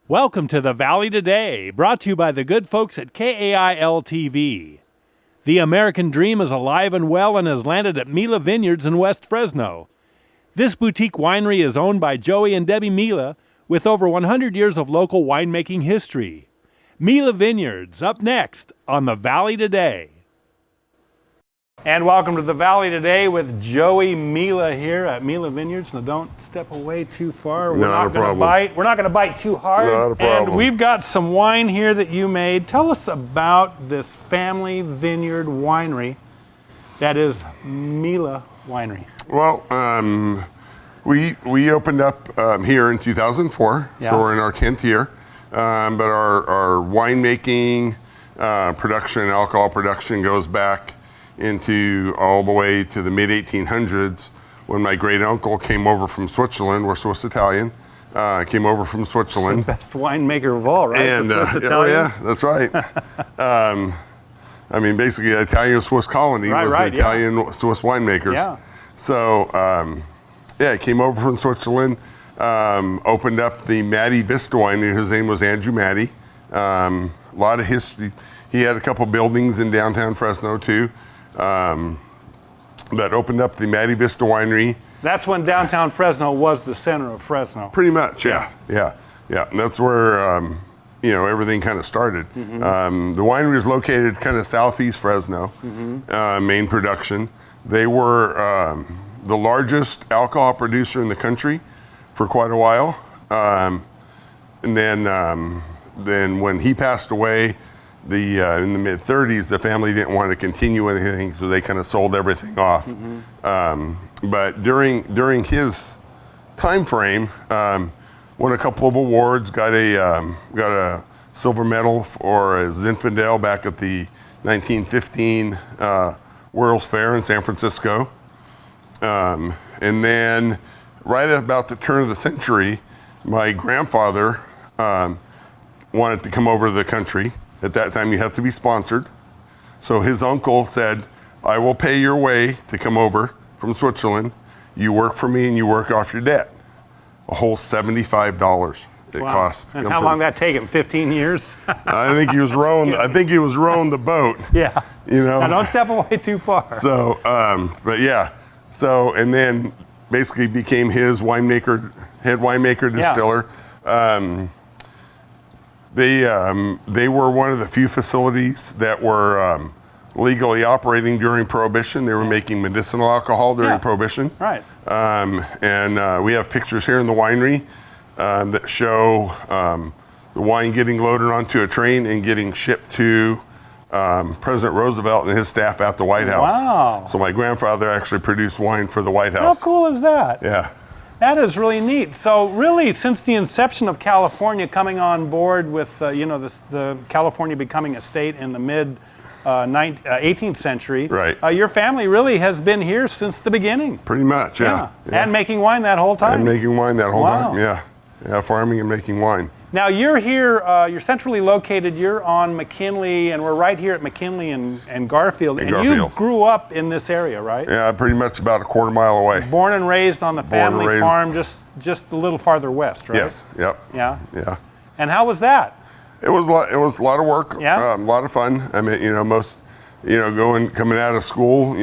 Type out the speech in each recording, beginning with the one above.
Welcome to the Valley Today, brought to you by the good folks at KAIL-TV. The American dream is alive and well and has landed at Milla Vinyards in West Fresno. This boutique winery is owned by Joey and Debbie Milla, with over 100 years of local winemaking history. Milla Vinyards, up next on the Valley Today. And welcome to the Valley Today with Joey Milla here at Milla Vinyards. Now don't step away too far. We're not going to bite. We're not going to bite too hard. Not a problem. And we've got some wine here that you made. Tell us about this family vineyard winery that is Milla Winery. Well, we opened up here in 2004, so we're in our 10th year. But our winemaking, production, and alcohol production goes back into all the way to the mid-1800s when my great uncle came over from Switzerland. We're Swiss Italian. Came over from Switzerland. It's the best winemaker of all, right? And the Swiss Italians? yeah, that's right. I mean, basically, the Italian-Swiss colony was the Italian-Swiss winemakers. Yeah. So, he came over from Switzerland, opened up the Matty Vista Winery. His name was Andrew Matty. A lot of history. He had a couple buildings in downtown Fresno, too. That opened up the Matty Vista Winery. That's when downtown Fresno was the center of Fresno. Pretty much, yeah. And that's where everything kind of started. Mm-hmm. The winery is located kind of southeast Fresno, main production. They were the largest alcohol producer in the country for quite a while. And then when he passed away, in the mid-30s, the family didn't want to continue anything, so they kind of sold everything off. Mm-hmm. But during his time frame, won a couple of awards, got a silver medal for a Zinfandel back at the 1915 World's Fair in San Francisco. And then right about the turn of the century, my grandfather wanted to come over to the country. At that time, you have to be sponsored. So his uncle said, I will pay your way to come over from Switzerland. You work for me and you work off your debt. A whole $75 it cost. And how long did that take him? 15 years? I think he was rowing the boat. Yeah. Now don't step away too far. So, and then basically became his head winemaker, distiller. Yeah. They were one of the few facilities that were legally operating during Prohibition. They were making medicinal alcohol during Prohibition. Right. And we have pictures here in the winery that show the wine getting loaded onto a train and getting shipped to President Roosevelt and his staff at the White House. Wow. So my grandfather actually produced wine for the White House. How cool is that? Yeah. That is really neat. So really, since the inception of California coming on board with, the California becoming a state in the mid 18th century, right. Your family really has been here since the beginning. Pretty much, yeah. And making wine that whole time. Time, yeah. Yeah, farming and making wine. Now you're here, you're centrally located, you're on McKinley, and we're right here at McKinley and Garfield. You grew up in this area, right? Yeah, pretty much about a quarter mile away. Born and raised on the family farm just a little farther west, right? Yes, yep. Yeah? Yeah. And how was that? It was a lot of work, yeah? A lot of fun. I mean, coming out of school,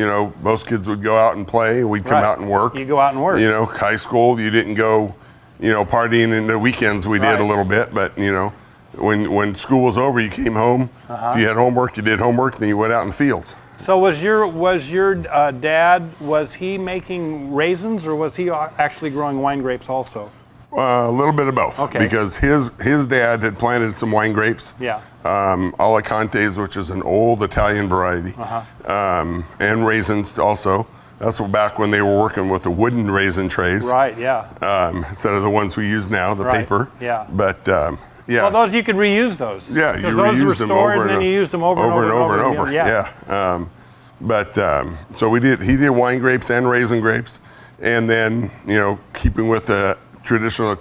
most kids would go out and play, we'd come out and work. You go out and work. High school, you didn't go partying in the weekends. We did a little bit, but when school was over, you came home. If you had homework, you did homework. Then you went out in the fields. So was your dad? Was he making raisins, or was he actually growing wine grapes also? A little bit of both. Okay. Because his dad had planted some wine grapes. Yeah. Alicantes, which is an old Italian variety, and raisins also. That's back when they were working with the wooden raisin trays. Right, yeah. Instead of the ones we use now, the paper. Yeah. But, yeah. Well, those, you could reuse those. Yeah, you those reused were them stored and then you used them over and over. Yeah. So he did wine grapes and raisin grapes. And then, keeping with the traditional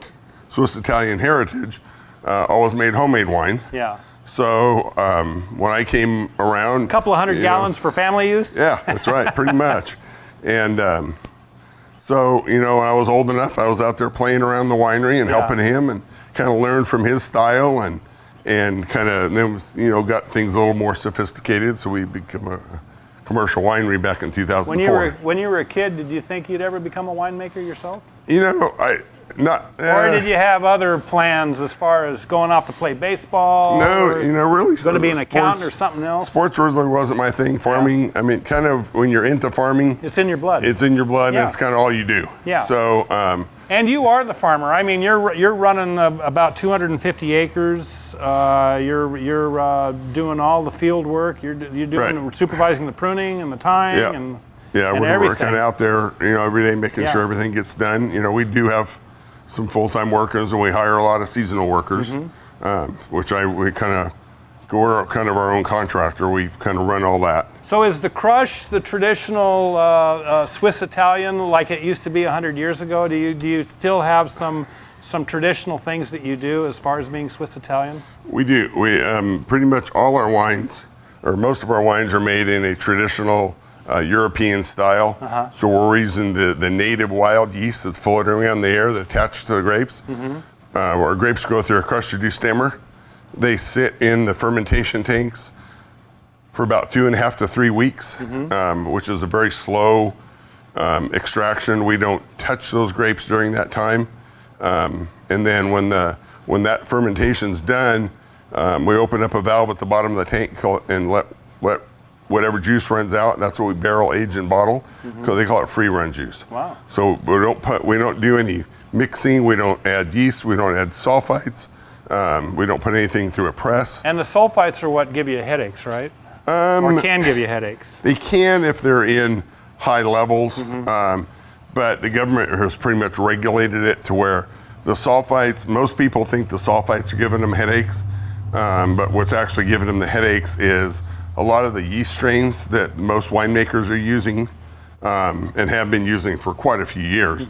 Swiss Italian heritage, always made homemade wine. Yeah. So when I came around. A couple of hundred gallons for family use? Yeah, that's right, pretty much. And so, when I was old enough, I was out there playing around the winery and helping him and kind of learned from his style and kind of then, got things a little more sophisticated. So we became a commercial winery back in 2004. When you were a kid, did you think you'd ever become a winemaker yourself? Or did you have other plans as far as going off to play baseball? No, really. Going to be an accountant or something else? Sports really wasn't my thing. Farming, I mean, kind of when you're into farming. It's in your blood. It's in your blood, and it's kind of all you do. Yeah. So. And you are the farmer. I mean, you're running about 250 acres. You're doing all the field work. You're doing supervising the pruning and the tying and we're kind of out there, every day making sure everything gets done. We do have some full-time workers, and we hire a lot of seasonal workers, which we're kind of our own contractor. We kind of run all that. So is the crush the traditional Swiss Italian like it used to be 100 years ago? Do you still have some traditional things that you do as far as being Swiss Italian? We do. We pretty much all our wines, or most of our wines, are made in a traditional European style. So we're using the native wild yeast that's floating around the air that attached to the grapes. Our grapes go through a crush-reduced stemmer. They sit in the fermentation tanks for about 2.5 to 3 weeks, which is a very slow extraction. We don't touch those grapes during that time. And then when that fermentation's done, we open up a valve at the bottom of the tank and let whatever juice runs out. That's what we barrel age and bottle, because they call it free run juice. Wow. So we don't do any mixing. We don't add yeast. We don't add sulfites. We don't put anything through a press. And the sulfites are what give you headaches, right? Or can give you headaches. They can if they're in high levels, but the government has pretty much regulated it to where the sulfites, most people think the sulfites are giving them headaches, but what's actually giving them the headaches is a lot of the yeast strains that most winemakers are using and have been using for quite a few years.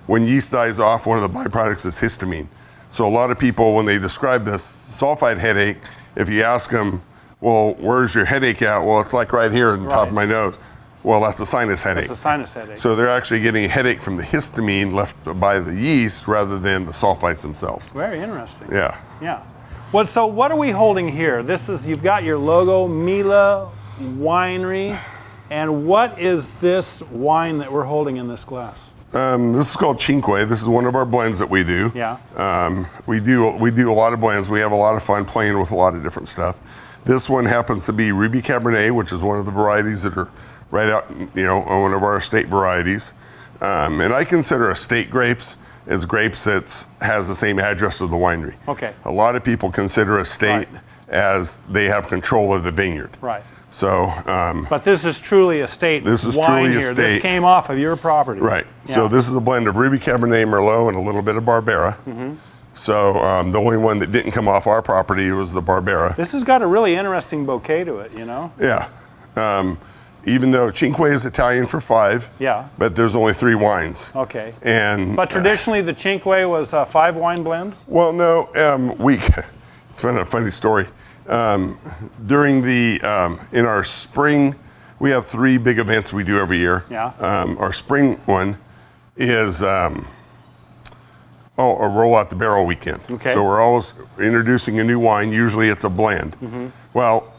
When yeast dies off, one of the byproducts is histamine. So a lot of people, when they describe this sulfite headache, if you ask them, well, where's your headache at? Well, it's like right here on the top of my nose. Well, that's a sinus headache. That's a sinus headache. So they're actually getting a headache from the histamine left by the yeast rather than the sulfites themselves. Very interesting. Yeah. Yeah. Well, so what are we holding here? You've got your logo, Milla Winery, and what is this wine that we're holding in this glass? This is called Cinque. This is one of our blends that we do. Yeah. We do a lot of blends. We have a lot of fun playing with a lot of different stuff. This one happens to be Ruby Cabernet, which is one of the varieties that are right out, on one of our estate varieties. And I consider estate grapes as grapes that has the same address as the winery. Okay. A lot of people consider estate as they have control of the vineyard. Right. So, but this is truly estate wine here. This came off of your property. Right. Yeah. So this is a blend of Ruby Cabernet Merlot and a little bit of Barbera. So the only one that didn't come off our property was the Barbera. This has got a really interesting bouquet to it, Yeah. Even though Cinque is Italian for 5. Yeah. But there's only 3 wines. Okay. But traditionally the Cinque was a 5 wine blend? Well, no. It's been a funny story. During in our spring, we have 3 big events we do every year. Yeah. Our spring one is a roll out the barrel weekend. Okay. So we're always introducing a new wine. Usually it's a blend. Well,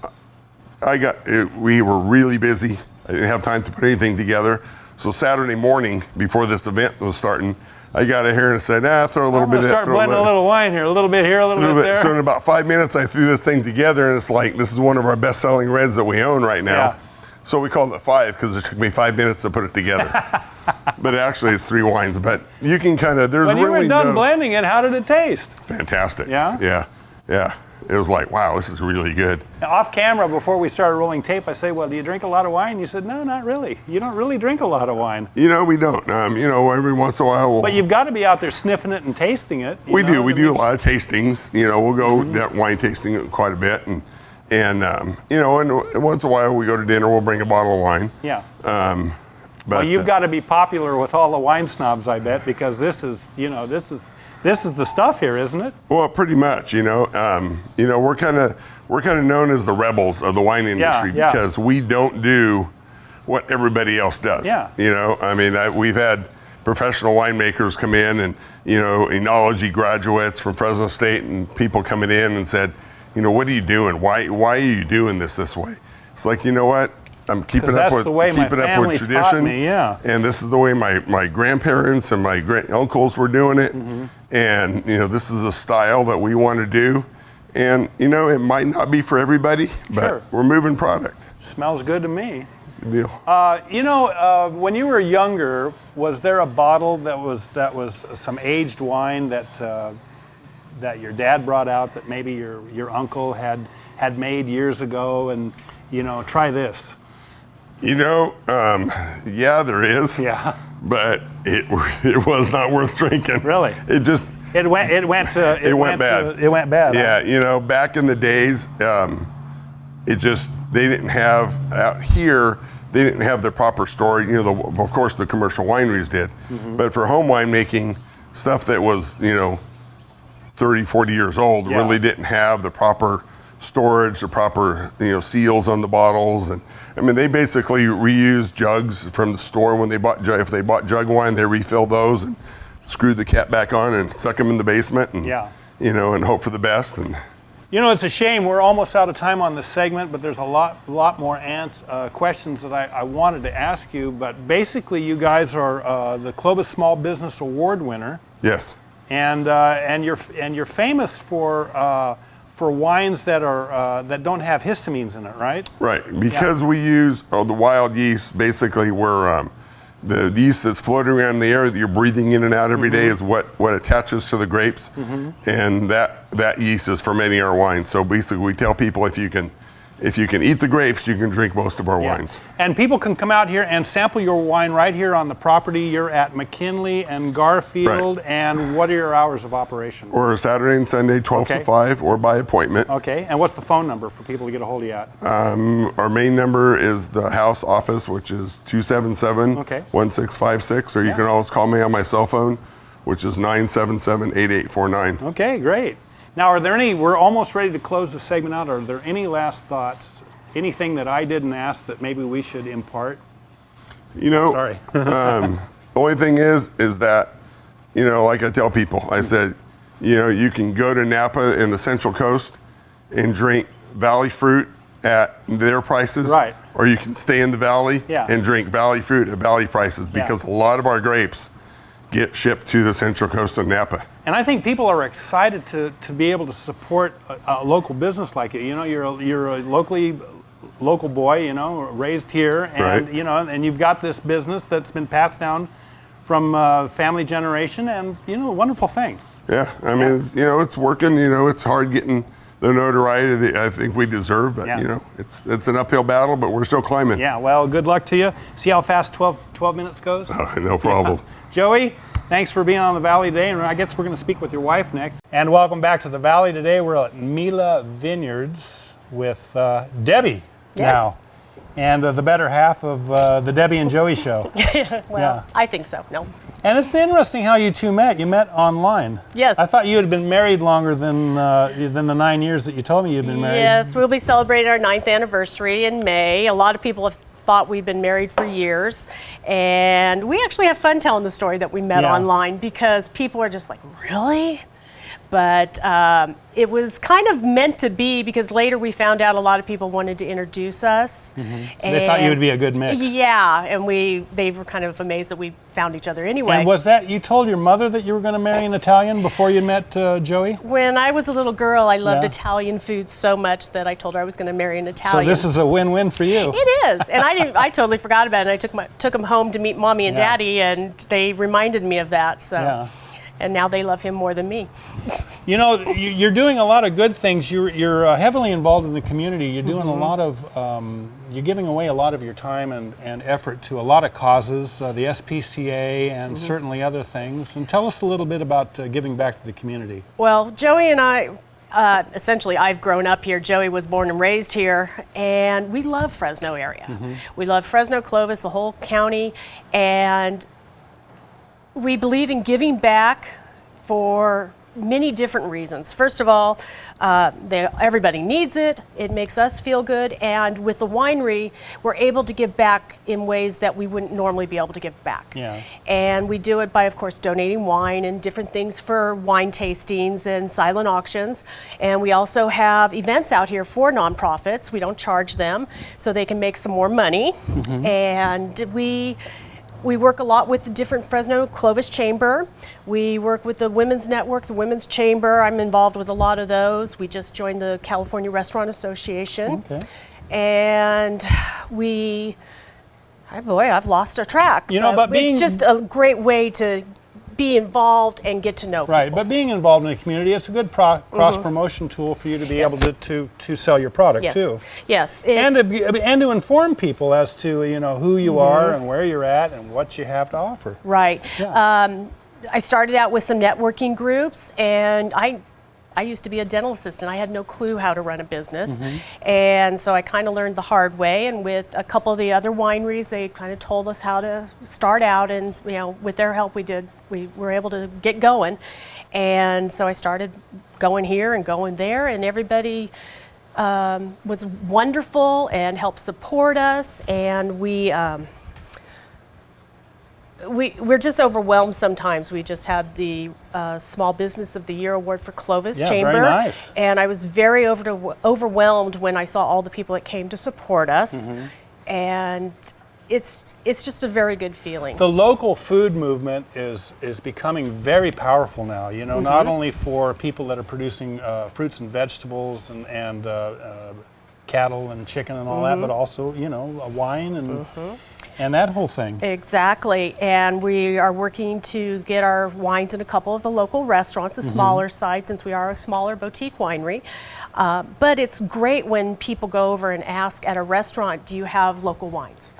we were really busy. I didn't have time to put anything together. So Saturday morning, before this event was starting, I got in here and said, throw a little bit. Start blending a little wine here, a little bit here, a little bit there. So in about 5 minutes, I threw this thing together, and it's like, this is one of our best-selling reds that we own right now. Yeah. So we called it 5 because it took me 5 minutes to put it together. But actually, it's 3 wines. But you can kind of, when you were done blending it, how did it taste? Fantastic. Yeah? Yeah. It was like, wow, this is really good. Off camera, before we started rolling tape, I say, well, do you drink a lot of wine? You said, no, not really. You don't really drink a lot of wine. We don't. Every once in a while But you've got to be out there sniffing it and tasting it. We do. We do a lot of tastings. We'll go wine tasting quite a bit. And once in a while we go to dinner, we'll bring a bottle of wine. Yeah. But you've got to be popular with all the wine snobs, I bet, because this is the stuff here, isn't it? Well, pretty much. We're kind of known as the rebels of the wine industry because we don't do what everybody else does. Yeah. We've had professional winemakers come in, and enology graduates from Fresno State and people coming in and said, what are you doing? Why are you doing this way? It's like, you know what? I'm keeping up with tradition. Me, yeah. And this is the way my grandparents and my great uncles were doing it. And this is a style that we want to do. And it might not be for everybody, but we're moving product. Smells good to me. Good deal. When you were younger, was there a bottle that was some aged wine that your dad brought out that maybe your uncle had made years ago, and try this? Yeah, there is. Yeah. But it was not worth drinking. Really? It went bad. It went bad. Yeah, back in the days, they didn't have out here. They didn't have the proper storage. Of course, the commercial wineries did, but for home winemaking, stuff that was 30, 40 years old really didn't have the proper storage, the proper seals on the bottles, and they basically reused jugs from the store when if they bought jug wine, they refilled those and screwed the cap back on and stuck them in the basement, and and hope for the best. And it's a shame we're almost out of time on this segment, but there's a lot more questions that I wanted to ask you. But basically, you guys are the Clovis Small Business Award winner. Yes. And you're famous for wines that don't have histamines in it, right? Right, because we use the wild yeast. Basically, where the yeast that's floating around in the air that you're breathing in and out every day is what attaches to the grapes, and that yeast is fermenting our wine. So basically, we tell people if you can eat the grapes, you can drink most of our wines. And people can come out here and sample your wine right here on the property. You're at McKinley and Garfield. Right. And what are your hours of operation? Or Saturday and Sunday, 12 to 5, or by appointment. Okay. And what's the phone number for people to get a hold of you at? Our main number is the house office, which is 277-1656, or you can always call me on my cell phone, which is 977-8849. Okay, great. Now, we're almost ready to close the segment out. Are there any last thoughts, anything that I didn't ask that maybe we should impart? Sorry. The only thing is that, like I tell people, I said, you can go to Napa in the Central Coast and drink Valley fruit at their prices. Right. Or you can stay in the Valley and drink Valley fruit at Valley prices, because a lot of our grapes get shipped to the Central Coast of Napa. And I think people are excited to be able to support a local business like you. You're a local boy, raised here, and and you've got this business that's been passed down from family generation, and a wonderful thing. Yeah, it's working. It's hard getting the notoriety I think we deserve, but it's an uphill battle, but we're still climbing. Yeah, well, good luck to you. See how fast 12 minutes goes? Oh, no problem. Joey, thanks for being on the Valley today, and I guess we're going to speak with your wife next. And welcome back to the Valley today. We're at Milla Vinyards with Debbie now, and the better half of the Debbie and Joey show. I think so. No. And it's interesting how you two met. You met online. Yes. I thought you had been married longer than the 9 years that you told me you'd been married. Yes, we'll be celebrating our 9th anniversary in May. A lot of people have thought we've been married for years, and we actually have fun telling the story that we met online, because people are just like, really? But it was kind of meant to be, because later we found out a lot of people wanted to introduce us. They thought you would be a good mix. Yeah, and they were kind of amazed that we found each other anyway. And was that, you told your mother that you were going to marry an Italian before you met Joey? When I was a little girl, I loved Italian food so much that I told her I was going to marry an Italian. So this is a win-win for you. It is, and I totally forgot about it. And I took them home to meet Mommy and Daddy, and they reminded me of that. So. And now they love him more than me. You're doing a lot of good things. You're heavily involved in the community. You're doing a lot of, you're giving away a lot of your time and effort to a lot of causes, the SPCA and certainly other things. And tell us a little bit about giving back to the community. Well, Joey and I, essentially I've grown up here. Joey was born and raised here, and we love Fresno area. We love Fresno, Clovis, the whole county, and we believe in giving back for many different reasons. First of all, everybody needs it. It makes us feel good. And with the winery, we're able to give back in ways that we wouldn't normally be able to give back. Yeah. And we do it by, of course, donating wine and different things for wine tastings and silent auctions. And we also have events out here for nonprofits. We don't charge them, so they can make some more money. And we work a lot with the different Fresno Clovis Chamber. We work with the Women's Network, the Women's Chamber. I'm involved with a lot of those. We just joined the California Restaurant Association. Okay. And I've lost a track. But it's just a great way to be involved and get to know people. Right, but being involved in the community, it's a good cross-promotion tool for you to be able to sell your product too. Yes. And to inform people as to who you are and where you're at and what you have to offer. Right. Yeah. I started out with some networking groups, and I used to be a dental assistant. I had no clue how to run a business. And so I kind of learned the hard way. And with a couple of the other wineries, they kind of told us how to start out. And, with their help, we were able to get going. And so I started going here and going there. And everybody was wonderful and helped support us. And we're just overwhelmed sometimes. We just had the Small Business of the Year Award for Clovis Chamber. Very nice. And I was very overwhelmed when I saw all the people that came to support us. And it's just a very good feeling. The local food movement is becoming very powerful now, not only for people that are producing fruits and vegetables and cattle and chicken and all that, but also, wine and that whole thing. Exactly. And we are working to get our wines in a couple of the local restaurants, the smaller side, since we are a smaller boutique winery. But it's great when people go over and ask at a restaurant, do you have local wines?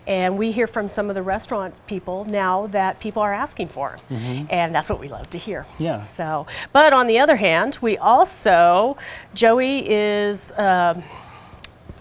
And we hear from some of the restaurant people now that people are asking for them. And that's what we love to hear. Yeah. So, but on the other hand, we also, Joey is, I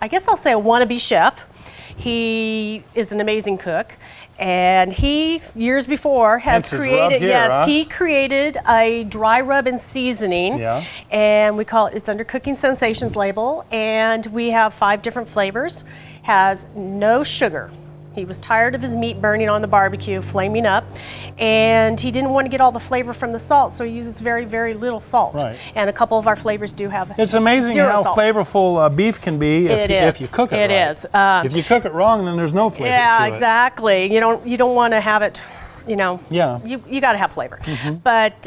guess I'll say a wannabe chef. He is an amazing cook, and he, years before, has created, he created a dry rub and seasoning, and we call it, it's under Cooking Sensations label, and we have 5 different flavors, has no sugar. He was tired of his meat burning on the barbecue, flaming up, and he didn't want to get all the flavor from the salt, so he uses very, very little salt. Right. And a couple of our flavors do have It's amazing how salt. Flavorful beef can be if you cook it right. It is. If you cook it wrong, then there's no flavor to it. Yeah, exactly. You don't want to have it, you got to have flavor. But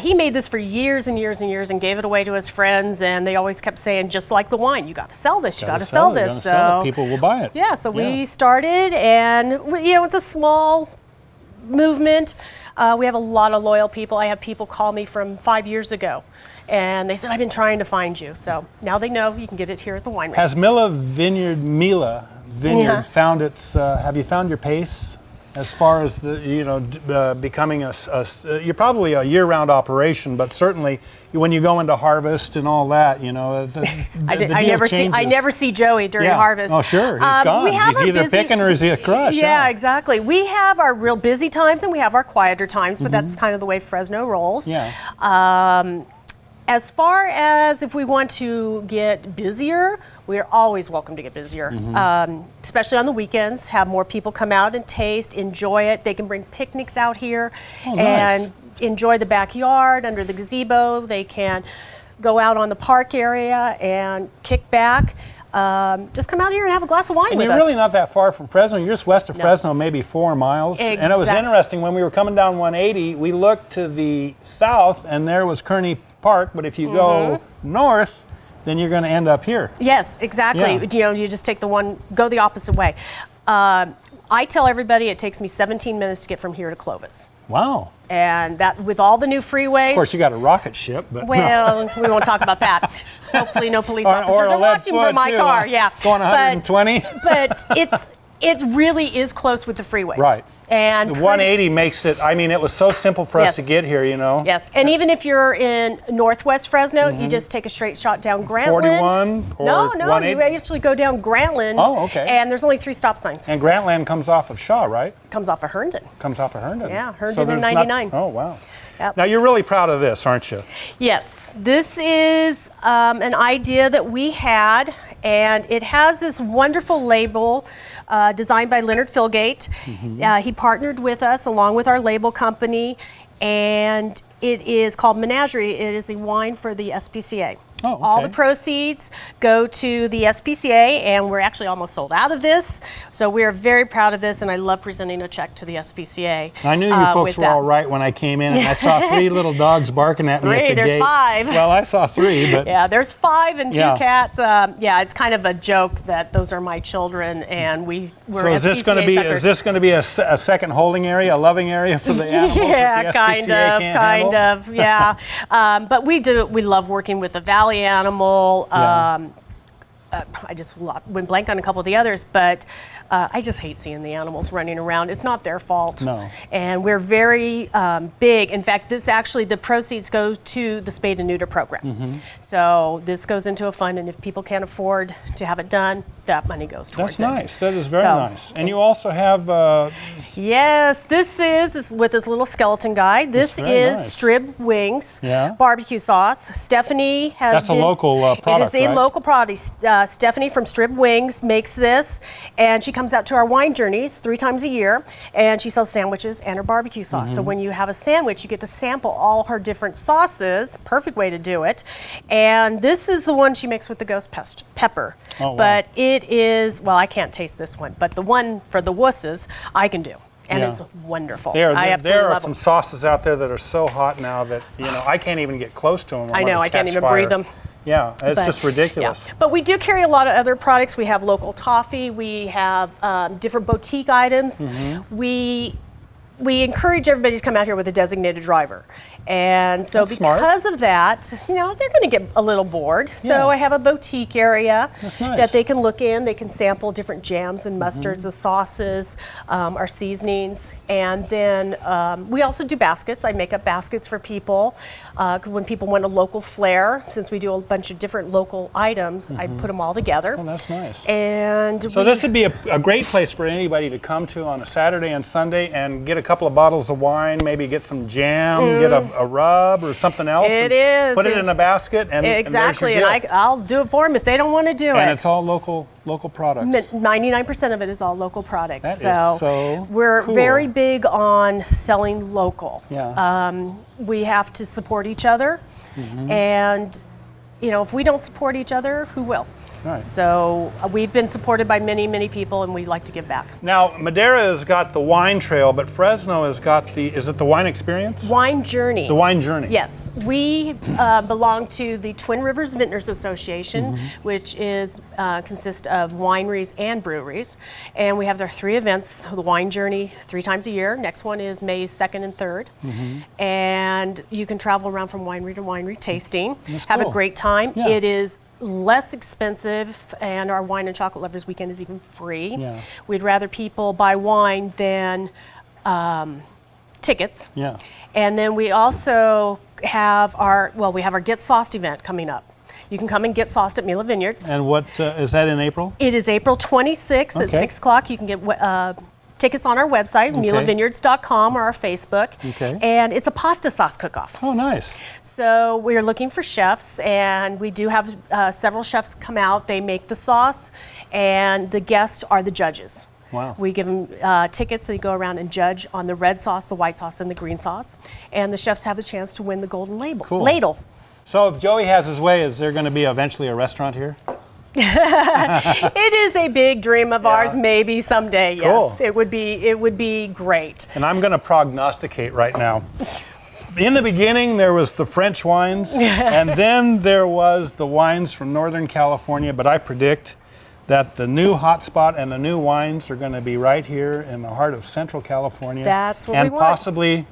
he made this for years and years and years and gave it away to his friends, and they always kept saying, just like the wine, you got to sell this, you got to sell this. So people will buy it. Yeah, so we started, and it's a small movement. We have a lot of loyal people. I have people call me from 5 years ago, and they said, I've been trying to find you. So now they know you can get it here at the winery. Has Milla Vinyard found its, have you found your pace? As far as becoming you're probably a year-round operation, but certainly when you go into harvest and all that, I never see Joey during harvest. Oh, sure, he's gone. He's either picking or he's at crush. Yeah, exactly. We have our real busy times and we have our quieter times, but that's kind of the way Fresno rolls. Yeah. As far as if we want to get busier, we're always welcome to get busier, especially on the weekends. Have more people come out and taste, enjoy it. They can bring picnics out here and enjoy the backyard under the gazebo. They can go out on the park area and kick back. Just come out here and have a glass of wine with us. You're really not that far from Fresno. You're just west of Fresno, maybe 4 miles. Exactly. And it was interesting, when we were coming down 180, we looked to the south and there was Kearney Park, but if you go north, then you're going to end up here. Yes, exactly. Yeah. You just take go the opposite way. I tell everybody it takes me 17 minutes to get from here to Clovis. Wow. And that with all the new freeways. Of course, you got a rocket ship, but well, we won't talk about that. Hopefully, no police officers are watching from my car. Going 120. But it really is close with the freeways. Right. And the 180 makes it. I mean, it was so simple for us to get here. Yes, and even if you're in Northwest Fresno, you just take a straight shot down Grantland. 41 or No, 180? you actually go down Grantland. Oh, okay. And there's only 3 stop signs. And Grantland comes off of Shaw, right? Comes off of Herndon. Comes off of Herndon. Yeah, Herndon and 99. Oh, wow. Yep. Now you're really proud of this, aren't you? Yes, this is an idea that we had, and it has this wonderful label designed by Leonard Filgate. He partnered with us along with our label company, and it is called Menagerie. It is a wine for the SPCA. Oh, okay. All the proceeds go to the SPCA, and we're actually almost sold out of this. So we're very proud of this, and I love presenting a check to the SPCA. I knew you folks were all right when I came in, and I saw 3 little dogs barking at me at the There's gate. 5. Well, I saw 3, but yeah, there's 5 and 2 Yeah. cats. Yeah, it's kind of a joke that those are my children, and we're so is this going to be suckers. is this going to be a second holding area, a loving area for the animals? Yeah, that the SPCA can't handle? yeah. But we love working with the valley animal. Yeah. I just went blank on a couple of the others, but I just hate seeing the animals running around. It's not their fault. No. And we're very big. In fact, the proceeds go to the spay and neuter program. So this goes into a fund, and if people can't afford to have it done, that money goes towards That's it. nice. That is very So- nice. And you also have Yes, this is with this little skeleton guy. This very is nice. Strib Wings Yeah. barbecue sauce. Stephanie has That's a local product, It is a right? local product. Stephanie from Strib Wings makes this, and she comes out to our wine journeys 3 times a year, and she sells sandwiches and her barbecue sauce. Mm-hmm. So when you have a sandwich, you get to sample all her different sauces. Perfect way to do it. And this is the one she makes with the ghost pepper. Oh, wow. But it is, well, I can't taste this one, but the one for the wusses, I can do. And Yeah. it's wonderful. there I absolutely are love some them. sauces out there that are so hot now that I can't even get close to them. I know, I can't even breathe them. Yeah, it's But, just ridiculous. yeah. But we do carry a lot of other products. We have local toffee. We have different boutique items. Mm-hmm. We encourage everybody to come out here with a designated driver. And so That's smart. because of that, they're going to get a little bored. Yeah. So I have a boutique area That's nice. that they can look in. They can sample different jams and mustards, the sauces, our seasonings. And then we also do baskets. I make up baskets for people. When people want a local flair, since we do a bunch of different local items, I put them all together. Oh, that's nice. And So this would be a great place for anybody to come to on a Saturday and Sunday and get a couple of bottles of wine, maybe get some jam, get a rub or something else. It and is. Put it in a basket and exactly, and, and there's your gift. I'll do it for them if they don't want to do And it. it's all local products. 99% of it is all local products. That is so we're cool. very big on selling local. Yeah. We have to support each other, and if we don't support each other, who will? Right. So we've been supported by many, many people, and we like to give back. Now, Madera has got the wine trail, but Fresno has got is it the wine experience? Wine Journey. The wine journey. Yes, we belong to the Twin Rivers Vintners Association, which consists of wineries and breweries, and we have their 3 events. The Wine Journey 3 times a year. Next one is May 2nd and 3rd, and you can travel around from winery to winery tasting. That's Have cool. a great time. Yeah. It is less expensive, and our Wine and Chocolate Lovers Weekend is even free. Yeah. We'd rather people buy wine than tickets. Yeah. And then we also have our Get Sauced event coming up. You can come and get sauced at Milla Vinyards. And what is that in April? It is April 26th at Okay. 6 o'clock. You can get tickets on our website, millavinyards.com, or our Facebook. Okay. And it's a pasta sauce cook-off. Oh, nice. So we're looking for chefs, and we do have several chefs come out. They make the sauce, and the guests are the judges. Wow. We give them tickets. They go around and judge on the red sauce, the white sauce, and the green sauce. And the chefs have the chance to win the golden Cool. ladle. So if Joey has his way, is there going to be eventually a restaurant here? It is a big dream of ours. Maybe someday. Cool. Yes, it would be great. And I'm going to prognosticate right now. In the beginning, there was the French wines, and then there was the wines from Northern California, but I predict that the new hotspot and the new wines are going to be right here in the heart of Central California. That's what and we want. possibly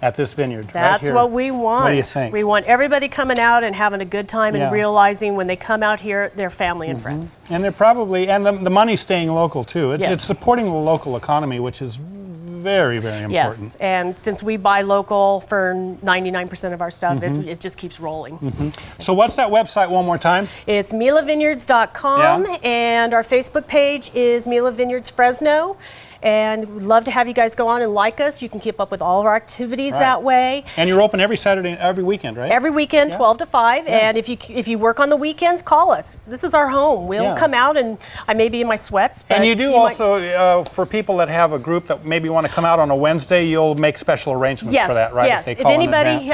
at this vineyard. That's right here. what we want. What do you think? We want everybody coming out and having a good time Yeah. and realizing when they come out here, they're family and friends. And they're probably, and the money's staying local too. It's, Yes. it's supporting the local economy, which is very, very important. Yes, and since we buy local for 99% of our stuff, it just keeps rolling. So what's that website one more time? It's millavinyards.com, Yeah. and our Facebook page is Milla Vinyards Fresno. And we'd love to have you guys go on and like us. You can keep up with all of our activities that way. And you're open every Saturday and every weekend, right? Every weekend, 12 to 5. And if you work on the weekends, call us. This is our home. We'll come out, and I may be in my sweats. But and you do also, for people that have a group that maybe want to come out on a Wednesday, you'll make special arrangements for that, right? Yes, if anybody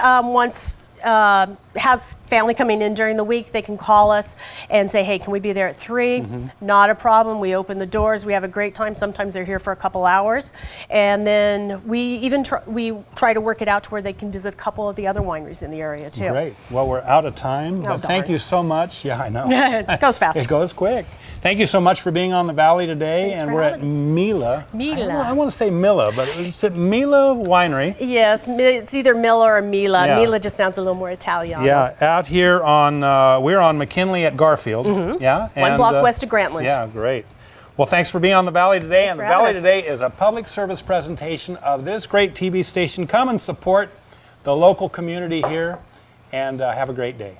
has family coming in during the week, they can call us and say, hey, can we be there at 3? Not a problem. We open the doors. We have a great time. Sometimes they're here for a couple hours. And then we even try to work it out to where they can visit a couple of the other wineries in the area too. Great. Well, we're out of time, but thank you so much. Yeah, I know. It goes fast. It goes quick. Thank you so much for being on the Valley today. Thanks and for we're at having Milla. Milla. I want to say Milla, but is it Milla Winery? Yes, it's either Milla or Milla. Yeah. Milla just sounds a little more Italian. Yeah, out here on, we're on McKinley at Garfield. Yeah, One block west of Grantland. Yeah, great. Well, thanks for being on the Valley today. Thanks and the for having Valley us. today is a public service presentation of this great TV station. Come and support the local community here, and have a great day.